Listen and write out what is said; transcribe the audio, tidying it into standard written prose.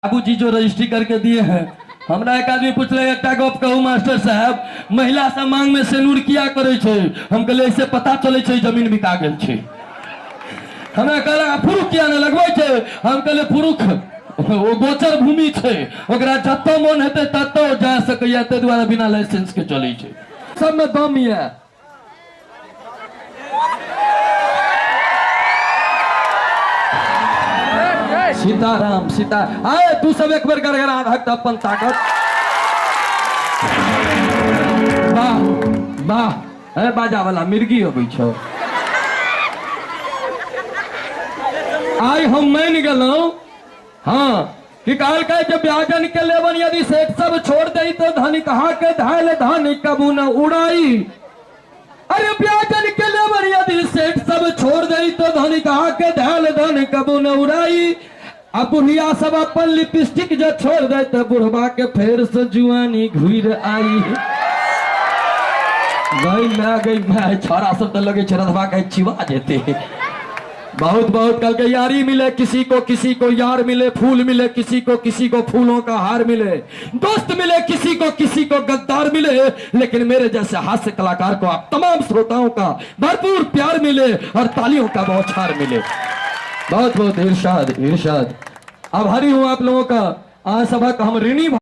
बाबू जी जो रजिस्ट्री करके दिए हैं। हमरा एक आदमी पूछले एक गप कहू मास्टर साहब, महिला सब मांग में सेनूर किया करे छे? हम कहले इससे पता चले छे जमीन बिका गेल छे। हमरा कहला फुरुख किया न लगबै छे? हम कहले फुरुख वो गोचर भूमि छे, ओकरा जत्तो मन हेते तत्तो जा सकैया, ते द्वारा बिना लाइसेंस के चलै छे। सब में दम ये। सीताराम सीता आए तू सब एक बार गड़गड़ा धक अपन ताकत। वाह वाह ए बाजा वाला मिर्गी अबै छौ। आई हम मान गेलौं हाँ कि काल का जब व्याजन के लेवन यदि सेठ सब छोड़ दई तो धनी कहा के धायल धनी कबू न उड़ाई। अरे व्याजन के लेवन यदि सेठ सब छोड़ दई तो धनी कहा के धायल धनी कबू न उड़ाई। अब बुढ़िया सब अपन लिपस्टिक जो छोड़ दे तो बुढ़वा के फेर से जुआनी घुर आई। गई मैं छोरा सब तो लगे रधवा के चिवा जेते। बहुत बहुत कल के यारी मिले किसी को यार मिले, फूल मिले किसी को फूलों का हार मिले, दोस्त मिले किसी को गद्दार मिले, लेकिन मेरे जैसे हास्य कलाकार को आप तमाम श्रोताओं का भरपूर प्यार मिले और तालियों का बौछार मिले। बहुत बहुत इरशाद इरशाद। आभारी हूं आप लोगों का। आज सभा का हम ऋणी